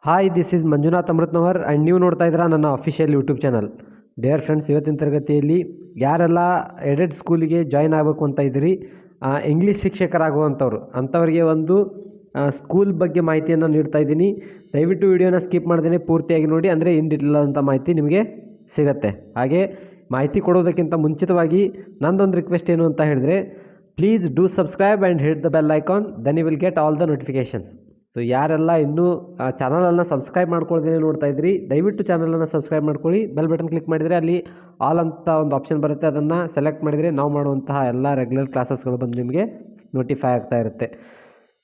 Hi, this is Manjunath Amrutnavar and ನೀವು ನೋಡ್ತಾ ಇದ್ದೀರಾ ನನ್ನ official YouTube channel. Dear friends, ಇವತ್ತಿನ ತರಗತಿಯಲ್ಲಿ ಯಾರೆಲ್ಲ ಎಡೆಡ್ ಸ್ಕೂಲಿಗೆ ಜಾಯ್ನ್ ಆಗಬೇಕು ಅಂತ ಇದ್ದೀರಿ, ಇಂಗ್ಲೀಷ್ ಶಿಕ್ಷಕರಾಗುವಂಥವ್ರು ಅಂಥವ್ರಿಗೆ ಒಂದು ಸ್ಕೂಲ್ ಬಗ್ಗೆ ಮಾಹಿತಿಯನ್ನು ನೀಡ್ತಾ ಇದ್ದೀನಿ. ದಯವಿಟ್ಟು ವಿಡಿಯೋನ ಸ್ಕಿಪ್ ಮಾಡ್ದೇನೆ ಪೂರ್ತಿಯಾಗಿ ನೋಡಿ, ಅಂದರೆ ಇನ್ ಡೀಟೇಲ್ ಅಂತ ಮಾಹಿತಿ ನಿಮಗೆ ಸಿಗುತ್ತೆ. ಹಾಗೆ ಮಾಹಿತಿ ಕೊಡೋದಕ್ಕಿಂತ ಮುಂಚಿತವಾಗಿ ನಂದೊಂದು ರಿಕ್ವೆಸ್ಟ್ ಏನು ಅಂತ ಹೇಳಿದ್ರೆ, please do subscribe and hit the bell icon, then you will get all the notifications. So ಯಾರೆಲ್ಲ ಇನ್ನೂ ಚಾನಲನ್ನು ಸಬ್ಸ್ಕ್ರೈಬ್ ಮಾಡ್ಕೊಳ್ದೇ ನೋಡ್ತಾ ಇದ್ರಿ, ದಯವಿಟ್ಟು ಚಾನಲನ್ನು ಸಬ್ಸ್ಕ್ರೈಬ್ ಮಾಡ್ಕೊಳ್ಳಿ. ಬೆಲ್ ಬಟನ್ ಕ್ಲಿಕ್ ಮಾಡಿದರೆ ಅಲ್ಲಿ ಆಲ್ ಅಂತ ಒಂದು ಆಪ್ಷನ್ ಬರುತ್ತೆ, ಅದನ್ನು ಸೆಲೆಕ್ಟ್ ಮಾಡಿದರೆ ನಾವು ಮಾಡುವಂತಹ ಎಲ್ಲ ರೆಗ್ಯುಲರ್ ಕ್ಲಾಸಸ್ಗಳು ಬಂದು ನಿಮಗೆ ನೋಟಿಫೈ ಆಗ್ತಾ ಇರುತ್ತೆ.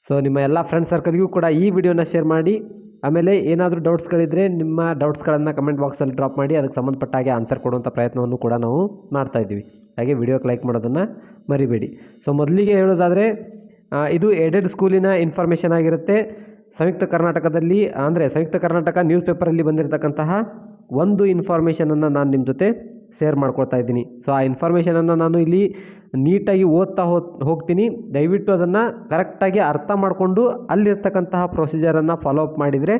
ಸೊ ನಿಮ್ಮ ಎಲ್ಲ ಫ್ರೆಂಡ್ ಸರ್ಕಲ್ಗೂ ಕೂಡ ಈ ವಿಡಿಯೋನ ಶೇರ್ ಮಾಡಿ. ಆಮೇಲೆ ಏನಾದರೂ ಡೌಟ್ಸ್ಗಳಿದ್ದರೆ ನಿಮ್ಮ ಡೌಟ್ಸ್ಗಳನ್ನು ಕಮೆಂಟ್ ಬಾಕ್ಸಲ್ಲಿ ಡ್ರಾಪ್ ಮಾಡಿ, ಅದಕ್ಕೆ ಸಂಬಂಧಪಟ್ಟ ಹಾಗೆ ಆನ್ಸರ್ ಕೊಡುವಂಥ ಪ್ರಯತ್ನವನ್ನು ಕೂಡ ನಾವು ಮಾಡ್ತಾಯಿದ್ದೀವಿ. ಹಾಗೆ ವಿಡಿಯೋಕ್ಕೆ ಲೈಕ್ ಮಾಡೋದನ್ನು ಮರಿಬೇಡಿ. ಸೊ ಮೊದಲಿಗೆ ಹೇಳೋದಾದರೆ, ಇದು ಏಡೆಡ್ ಸ್ಕೂಲಿನ ಇನ್ಫಾರ್ಮೇಷನ್ ಆಗಿರುತ್ತೆ. ಸಂಯುಕ್ತ ಕರ್ನಾಟಕದಲ್ಲಿ, ಅಂದರೆ ಸಂಯುಕ್ತ ಕರ್ನಾಟಕ ನ್ಯೂಸ್ ಪೇಪರಲ್ಲಿ ಬಂದಿರತಕ್ಕಂತಹ ಒಂದು ಇನ್ಫಾರ್ಮೇಷನನ್ನು ನಾನು ನಿಮ್ಮ ಜೊತೆ ಶೇರ್ ಮಾಡ್ಕೊಳ್ತಾ ಇದ್ದೀನಿ. ಸೊ ಆ ಇನ್ಫಾರ್ಮೇಷನನ್ನು ನಾನು ಇಲ್ಲಿ ನೀಟಾಗಿ ಓದ್ತಾ ಹೋಗ್ತೀನಿ. ದಯವಿಟ್ಟು ಅದನ್ನು ಕರೆಕ್ಟಾಗಿ ಅರ್ಥ ಮಾಡಿಕೊಂಡು ಅಲ್ಲಿರ್ತಕ್ಕಂತಹ ಪ್ರೊಸೀಜರನ್ನು ಫಾಲೋ ಅಪ್ ಮಾಡಿದರೆ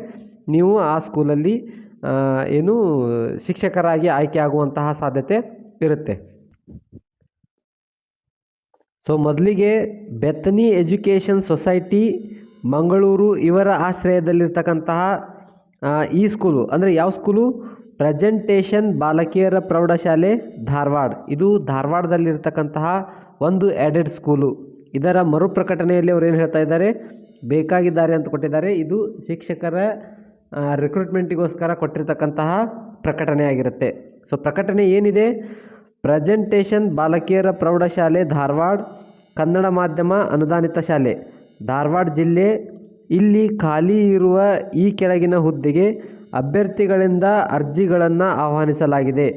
ನೀವು ಆ ಸ್ಕೂಲಲ್ಲಿ ಏನು ಶಿಕ್ಷಕರಾಗಿ ಆಯ್ಕೆ ಆಗುವಂತಹ ಸಾಧ್ಯತೆ ಇರುತ್ತೆ. ಸೊ ಮೊದಲಿಗೆ ಬೆಥನಿ ಎಜುಕೇಷನ್ ಸೊಸೈಟಿ ಮಂಗಳೂರು ಇವರ ಆಶ್ರಯದಲ್ಲಿರ್ತಕ್ಕಂತಹ ಈ ಸ್ಕೂಲು, ಅಂದರೆ ಯಾವ ಸ್ಕೂಲು? ಪ್ರೆಸೆಂಟೇಷನ್ ಬಾಲಕಿಯರ ಪ್ರೌಢಶಾಲೆ ಧಾರವಾಡ. ಇದು ಧಾರವಾಡದಲ್ಲಿರ್ತಕ್ಕಂತಹ ಒಂದು ಎಡೆಡ್ ಸ್ಕೂಲು. ಇದರ ಮರುಪ್ರಕಟಣೆಯಲ್ಲಿ ಅವರು ಏನು ಹೇಳ್ತಾ ಇದ್ದಾರೆ, ಬೇಕಾಗಿದ್ದಾರೆ ಅಂತ ಕೊಟ್ಟಿದ್ದಾರೆ. ಇದು ಶಿಕ್ಷಕರ ರಿಕ್ರೂಟ್ಮೆಂಟಿಗೋಸ್ಕರ ಕೊಟ್ಟಿರ್ತಕ್ಕಂತಹ ಪ್ರಕಟಣೆ ಆಗಿರುತ್ತೆ. ಸೊ ಪ್ರಕಟಣೆ ಏನಿದೆ? ಪ್ರೆಸೆಂಟೇಷನ್ ಬಾಲಕಿಯರ ಪ್ರೌಢಶಾಲೆ ಧಾರವಾಡ, ಕನ್ನಡ ಮಾಧ್ಯಮ ಅನುದಾನಿತ ಶಾಲೆ, ಧಾರವಾಡ ಜಿಲ್ಲೆ. ಇಲ್ಲಿ ಖಾಲಿ ಇರುವ ಈ ಕೆಳಗಿನ ಹುದ್ದೆಗೆ ಅಭ್ಯರ್ಥಿಗಳಿಂದ ಅರ್ಜಿಗಳನ್ನು ಆಹ್ವಾನಿಸಲಾಗಿದೆ.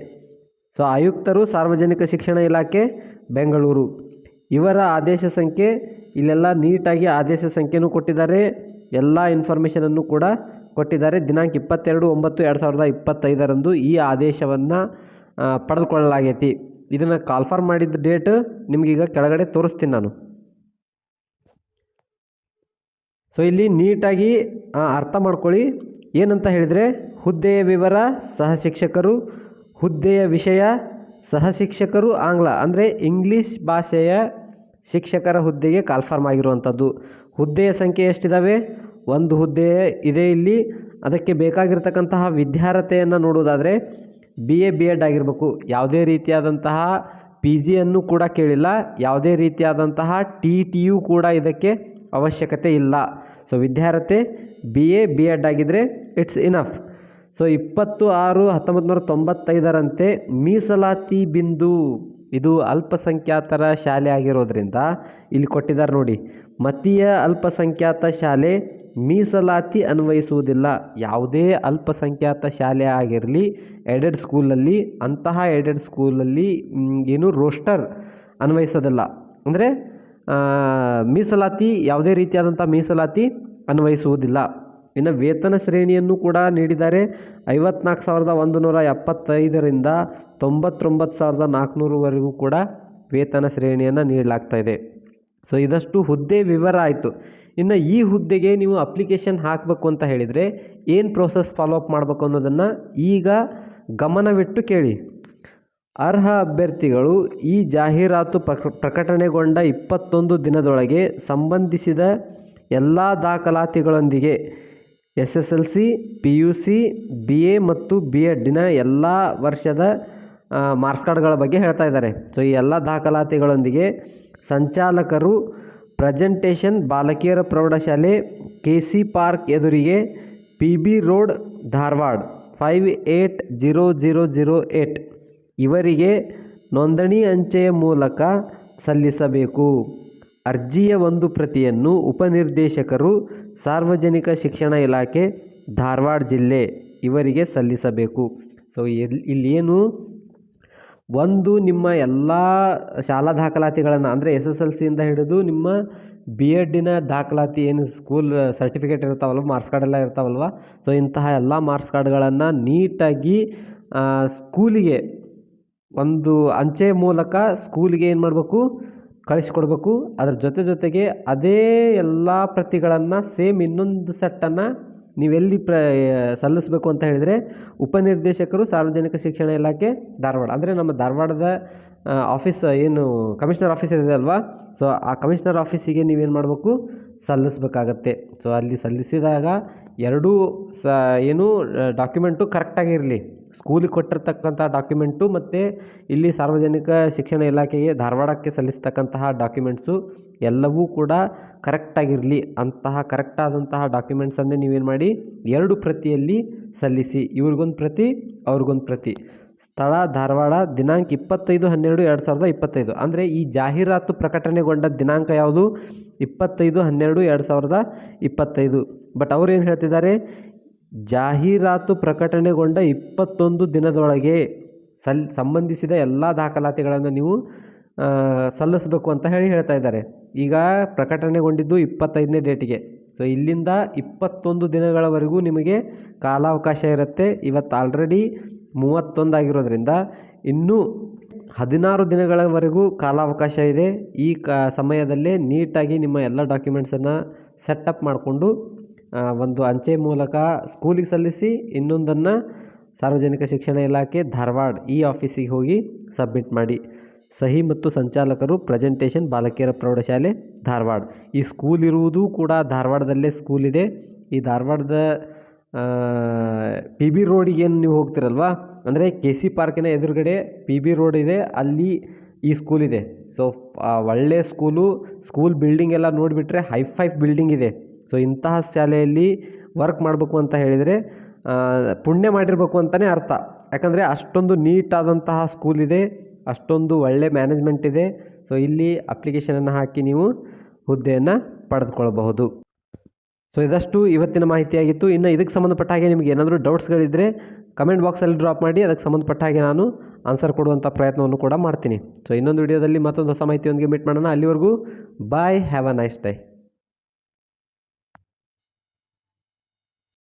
ಸೊ ಆಯುಕ್ತರು, ಸಾರ್ವಜನಿಕ ಶಿಕ್ಷಣ ಇಲಾಖೆ, ಬೆಂಗಳೂರು. ಇವರ ಆದೇಶ ಸಂಖ್ಯೆ ಇಲ್ಲೆಲ್ಲ ನೀಟಾಗಿ ಆದೇಶ ಸಂಖ್ಯೆನೂ ಕೊಟ್ಟಿದ್ದಾರೆ, ಎಲ್ಲ ಇನ್ಫಾರ್ಮೇಷನನ್ನು ಕೂಡ ಕೊಟ್ಟಿದ್ದಾರೆ. ದಿನಾಂಕ 22/9/2025 ಈ ಆದೇಶವನ್ನು ಪಡೆದುಕೊಳ್ಳಲಾಗೈತಿ. ಇದನ್ನು ಕಾಲ್ಫಾರ್ಮ್ ಮಾಡಿದ ಡೇಟ್ ನಿಮಗೀಗ ಕೆಳಗಡೆ ತೋರಿಸ್ತೀನಿ ನಾನು. ಸೊ ಇಲ್ಲಿ ನೀಟಾಗಿ ಅರ್ಥ ಮಾಡ್ಕೊಳ್ಳಿ. ಏನಂತ ಹೇಳಿದರೆ, ಹುದ್ದೆಯ ವಿವರ ಸಹಶಿಕ್ಷಕರು, ಹುದ್ದೆಯ ವಿಷಯ ಸಹಶಿಕ್ಷಕರು ಆಂಗ್ಲ, ಅಂದರೆ ಇಂಗ್ಲೀಷ್ ಭಾಷೆಯ ಶಿಕ್ಷಕರ ಹುದ್ದೆಗೆ ಕಾಲ್ಫಾರ್ಮ್ ಆಗಿರುವಂಥದ್ದು. ಹುದ್ದೆಯ ಸಂಖ್ಯೆ ಎಷ್ಟಿದ್ದಾವೆ? ಒಂದು ಹುದ್ದೆ ಇದೆ ಇಲ್ಲಿ. ಅದಕ್ಕೆ ಬೇಕಾಗಿರ್ತಕ್ಕಂತಹ ವಿದ್ಯಾರ್ಹತೆಯನ್ನು ನೋಡೋದಾದರೆ BA BEd ಆಗಿರಬೇಕು. ಯಾವುದೇ ರೀತಿಯಾದಂತಹ PG ಅನ್ನು ಕೂಡ ಕೇಳಿಲ್ಲ, ಯಾವುದೇ ರೀತಿಯಾದಂತಹ TTU ಕೂಡ ಇದಕ್ಕೆ ಅವಶ್ಯಕತೆ ಇಲ್ಲ. ಸೊ ವಿದ್ಯಾರ್ಹತೆ BA BEd ಆಗಿದ್ದರೆ ಇಟ್ಸ್ ಇನಫ್. ಸೊ 26/1995 ಮೀಸಲಾತಿ ಬಿಂದು, ಇದು ಅಲ್ಪಸಂಖ್ಯಾತರ ಶಾಲೆ ಆಗಿರೋದ್ರಿಂದ ಇಲ್ಲಿ ಕೊಟ್ಟಿದ್ದಾರೆ ನೋಡಿ, ಮತೀಯ ಅಲ್ಪಸಂಖ್ಯಾತ ಶಾಲೆ ಮೀಸಲಾತಿ ಅನ್ವಯಿಸುವುದಿಲ್ಲ. ಯಾವುದೇ ಅಲ್ಪಸಂಖ್ಯಾತ ಶಾಲೆ ಆಗಿರಲಿ ಎಡೆಡ್ ಸ್ಕೂಲಲ್ಲಿ, ಅಂತಹ ಎಡೆಡ್ ಸ್ಕೂಲಲ್ಲಿ ಏನು ರೋಸ್ಟರ್ ಅನ್ವಯಿಸೋದಿಲ್ಲ, ಅಂದರೆ ಮೀಸಲಾತಿ, ಯಾವುದೇ ರೀತಿಯಾದಂಥ ಮೀಸಲಾತಿ ಅನ್ವಯಿಸುವುದಿಲ್ಲ. ಇನ್ನು ವೇತನ ಶ್ರೇಣಿಯನ್ನು ಕೂಡ ನೀಡಿದ್ದಾರೆ. 54,175ರಿಂದ 99,400ವರೆಗೂ ಕೂಡ ವೇತನ ಶ್ರೇಣಿಯನ್ನು ನೀಡಲಾಗ್ತಾಯಿದೆ. ಸೊ ಇದಷ್ಟು ಹುದ್ದೆ ವಿವರ ಆಯಿತು. ಇನ್ನು ಈ ಹುದ್ದೆಗೆ ನೀವು ಅಪ್ಲಿಕೇಶನ್ ಹಾಕಬೇಕು ಅಂತ ಹೇಳಿದರೆ ಏನು ಪ್ರೋಸೆಸ್ ಫಾಲೋ ಅಪ್ ಮಾಡಬೇಕು ಅನ್ನೋದನ್ನು ಈಗ ಗಮನವಿಟ್ಟು ಕೇಳಿ. ಅರ್ಹ ಅಭ್ಯರ್ಥಿಗಳು ಈ ಜಾಹೀರಾತು ಪ್ರಕಟಣೆಗೊಂಡ 21 ದಿನದೊಳಗೆ ಸಂಬಂಧಿಸಿದ ಎಲ್ಲ ದಾಖಲಾತಿಗಳೊಂದಿಗೆ SSLC, PUC, BA ಮತ್ತು BEdನ ಎಲ್ಲ ವರ್ಷದ ಮಾರ್ಕ್ಸ್ ಕಾರ್ಡ್ಗಳ ಬಗ್ಗೆ ಹೇಳ್ತಾ ಇದ್ದಾರೆ. ಸೊ ಈ ಎಲ್ಲ ದಾಖಲಾತಿಗಳೊಂದಿಗೆ ಸಂಚಾಲಕರು ಪ್ರೆಸೆಂಟೇಷನ್ ಬಾಲಕಿಯರ ಪ್ರೌಢಶಾಲೆ, KC ಪಾರ್ಕ್ ಎದುರಿಗೆ, PB ರೋಡ್, ಧಾರವಾಡ 580008 ಇವರಿಗೆ ನೋಂದಣಿ ಅಂಚೆಯ ಮೂಲಕ ಸಲ್ಲಿಸಬೇಕು. ಅರ್ಜಿಯ ಒಂದು ಪ್ರತಿಯನ್ನು ಉಪನಿರ್ದೇಶಕರು, ಸಾರ್ವಜನಿಕ ಶಿಕ್ಷಣ ಇಲಾಖೆ, ಧಾರವಾಡ ಜಿಲ್ಲೆ ಇವರಿಗೆ ಸಲ್ಲಿಸಬೇಕು. ಸೊ ಇಲ್ಲೇನು ಒಂದು ನಿಮ್ಮ ಎಲ್ಲ ಶಾಲಾ ದಾಖಲಾತಿಗಳನ್ನು, ಅಂದರೆ SSLCಯಿಂದ ಹಿಡಿದು ನಿಮ್ಮ BEdನ ದಾಖಲಾತಿ, ಏನು ಸ್ಕೂಲ್ ಸರ್ಟಿಫಿಕೇಟ್ ಇರ್ತಾವಲ್ವ, ಮಾರ್ಕ್ಸ್ ಕಾರ್ಡ್ ಎಲ್ಲ ಇರ್ತಾವಲ್ವ, ಸೊ ಇಂತಹ ಎಲ್ಲ ಮಾರ್ಕ್ಸ್ ಕಾರ್ಡ್ಗಳನ್ನು ನೀಟಾಗಿ ಸ್ಕೂಲಿಗೆ ಒಂದು ಅಂಚೆ ಮೂಲಕ ಸ್ಕೂಲಿಗೆ ಏನು ಮಾಡಬೇಕು, ಕಳಿಸ್ಕೊಡ್ಬೇಕು. ಅದರ ಜೊತೆಗೆ ಅದೇ ಎಲ್ಲ ಪ್ರತಿಗಳನ್ನು ಸೇಮ್ ಇನ್ನೊಂದು ಸೆಟ್ಟನ್ನು ನೀವೆಲ್ಲಿ ಸಲ್ಲಿಸಬೇಕು ಅಂತ ಹೇಳಿದರೆ ಉಪನಿರ್ದೇಶಕರು ಸಾರ್ವಜನಿಕ ಶಿಕ್ಷಣ ಇಲಾಖೆ ಧಾರವಾಡ, ಅಂದರೆ ನಮ್ಮ ಧಾರವಾಡದ ಆಫೀಸ್ ಏನು ಕಮಿಷನರ್ ಆಫೀಸ್ ಇದೆ ಅಲ್ವಾ, ಸೊ ಆ ಕಮಿಷನರ್ ಆಫೀಸಿಗೆ ನೀವೇನು ಮಾಡಬೇಕು, ಸಲ್ಲಿಸಬೇಕಾಗತ್ತೆ. ಸೊ ಅಲ್ಲಿ ಸಲ್ಲಿಸಿದಾಗ ಎರಡೂ ಏನು ಡಾಕ್ಯುಮೆಂಟು ಕರೆಕ್ಟಾಗಿರಲಿ, ಸ್ಕೂಲಿಗೆ ಕೊಟ್ಟಿರ್ತಕ್ಕಂಥ ಡಾಕ್ಯುಮೆಂಟು ಮತ್ತು ಇಲ್ಲಿ ಸಾರ್ವಜನಿಕ ಶಿಕ್ಷಣ ಇಲಾಖೆಗೆ ಧಾರವಾಡಕ್ಕೆ ಸಲ್ಲಿಸ್ತಕ್ಕಂತಹ ಡಾಕ್ಯುಮೆಂಟ್ಸು ಎಲ್ಲವೂ ಕೂಡ ಕರೆಕ್ಟಾಗಿರಲಿ. ಅಂತಹ ಕರೆಕ್ಟಾದಂತಹ ಡಾಕ್ಯುಮೆಂಟ್ಸನ್ನೇ ನೀವೇನು ಮಾಡಿ 2 ಪ್ರತಿಯಲ್ಲಿ ಸಲ್ಲಿಸಿ. ಇವ್ರಿಗೊಂದು ಪ್ರತಿ, ಅವ್ರಿಗೊಂದು ಪ್ರತಿ. ಸ್ಥಳ ಧಾರವಾಡ, ದಿನಾಂಕ 25/12/2025. ಅಂದರೆ ಈ ಜಾಹೀರಾತು ಪ್ರಕಟಣೆಗೊಂಡ ದಿನಾಂಕ ಯಾವುದು, 25/12/2025. ಬಟ್ ಅವ್ರು ಏನು ಹೇಳ್ತಿದ್ದಾರೆ, ಜಾಹೀರಾತು ಪ್ರಕಟಣೆಗೊಂಡ 21 ದಿನದೊಳಗೆ ಸಂಬಂಧಿಸಿದ ಎಲ್ಲ ದಾಖಲಾತಿಗಳನ್ನು ನೀವು ಸಲ್ಲಿಸಬೇಕು ಅಂತ ಹೇಳ್ತಾ ಇದ್ದಾರೆ. ಈಗ ಪ್ರಕಟಣೆಗೊಂಡಿದ್ದು 25ನೇ ಡೇಟಿಗೆ. ಸೊ ಇಲ್ಲಿಂದ 21 ದಿನಗಳವರೆಗೂ ನಿಮಗೆ ಕಾಲಾವಕಾಶ ಇರುತ್ತೆ. ಇವತ್ತು ಆಲ್ರೆಡಿ 31 ಆಗಿರೋದ್ರಿಂದ ಇನ್ನೂ 16 ದಿನಗಳವರೆಗೂ ಕಾಲಾವಕಾಶ ಇದೆ. ಈ ಸಮಯದಲ್ಲೇ ನೀಟಾಗಿ ನಿಮ್ಮ ಎಲ್ಲ ಡಾಕ್ಯುಮೆಂಟ್ಸನ್ನು ಸೆಟಪ್ ಮಾಡಿಕೊಂಡು ಒಂದು ಅಂಚೆ ಮೂಲಕ ಸ್ಕೂಲಿಗೆ ಸಲ್ಲಿಸಿ, ಇನ್ನೊಂದನ್ನು ಸಾರ್ವಜನಿಕ ಶಿಕ್ಷಣ ಇಲಾಖೆ ಧಾರವಾಡ ಈ ಆಫೀಸಿಗೆ ಹೋಗಿ ಸಬ್ಮಿಟ್ ಮಾಡಿ. ಸಹಿ ಮತ್ತು ಸಂಚಾಲಕರು ಪ್ರೆಸೆಂಟೇಷನ್ ಬಾಲಕಿಯರ ಪ್ರೌಢಶಾಲೆ ಧಾರವಾಡ. ಈ ಸ್ಕೂಲ್ ಇರುವುದು ಕೂಡ ಧಾರವಾಡದಲ್ಲೇ ಸ್ಕೂಲ್ ಇದೆ. ಈ ಧಾರವಾಡದ ಪಿ ಬಿ ರೋಡಿಗೆ ಏನು ನೀವು ಹೋಗ್ತಿರಲ್ವ, ಅಂದರೆ ಕೆ ಸಿ ಪಾರ್ಕಿನ ಎದುರುಗಡೆ ಪಿ ಬಿ ರೋಡ್ ಇದೆ, ಅಲ್ಲಿ ಈ ಸ್ಕೂಲ್ ಇದೆ. ಸೊ ಒಳ್ಳೆಯ ಸ್ಕೂಲ್ ಬಿಲ್ಡಿಂಗ್ ಎಲ್ಲ ನೋಡಿಬಿಟ್ರೆ ಹೈ ಬಿಲ್ಡಿಂಗ್ ಇದೆ. ಸೊ ಇಂತಹ ಶಾಲೆಯಲ್ಲಿ ವರ್ಕ್ ಮಾಡಬೇಕು ಅಂತ ಹೇಳಿದರೆ ಪುಣ್ಯ ಮಾಡಿರಬೇಕು ಅಂತಲೇ ಅರ್ಥ. ಯಾಕಂದರೆ ಅಷ್ಟೊಂದು ನೀಟಾದಂತಹ ಸ್ಕೂಲ್ ಇದೆ, ಅಷ್ಟೊಂದು ಒಳ್ಳೆ ಮ್ಯಾನೇಜ್ಮೆಂಟ್ ಇದೆ. ಸೊ ಇಲ್ಲಿ ಅಪ್ಲಿಕೇಶನನ್ನು ಹಾಕಿ ನೀವು ಹುದ್ದೆಯನ್ನು ಪಡೆದುಕೊಳ್ಳಬಹುದು. ಸೊ ಇದಷ್ಟು ಇವತ್ತಿನ ಮಾಹಿತಿಯಾಗಿತ್ತು. ಇನ್ನು ಇದಕ್ಕೆ ಸಂಬಂಧಪಟ್ಟ ಹಾಗೆ ನಿಮಗೆ ಏನಾದರೂ ಡೌಟ್ಸ್ಗಳಿದ್ದರೆ ಕಮೆಂಟ್ ಬಾಕ್ಸಲ್ಲಿ ಡ್ರಾಪ್ ಮಾಡಿ, ಅದಕ್ಕೆ ಸಂಬಂಧಪಟ್ಟ ಹಾಗೆ ನಾನು ಆನ್ಸರ್ ಕೊಡುವಂಥ ಪ್ರಯತ್ನವನ್ನು ಕೂಡ ಮಾಡ್ತೀನಿ. ಸೊ ಇನ್ನೊಂದು ವಿಡಿಯೋದಲ್ಲಿ ಮತ್ತೊಂದು ಹೊಸ ಮಾಹಿತಿಯೊಂದಿಗೆ ಮೀಟ್ ಮಾಡೋಣ. ಅಲ್ಲಿವರೆಗೂ ಬಾಯ್, ಹ್ಯಾವ್ ಅ ನೈಸ್ ಡೇ.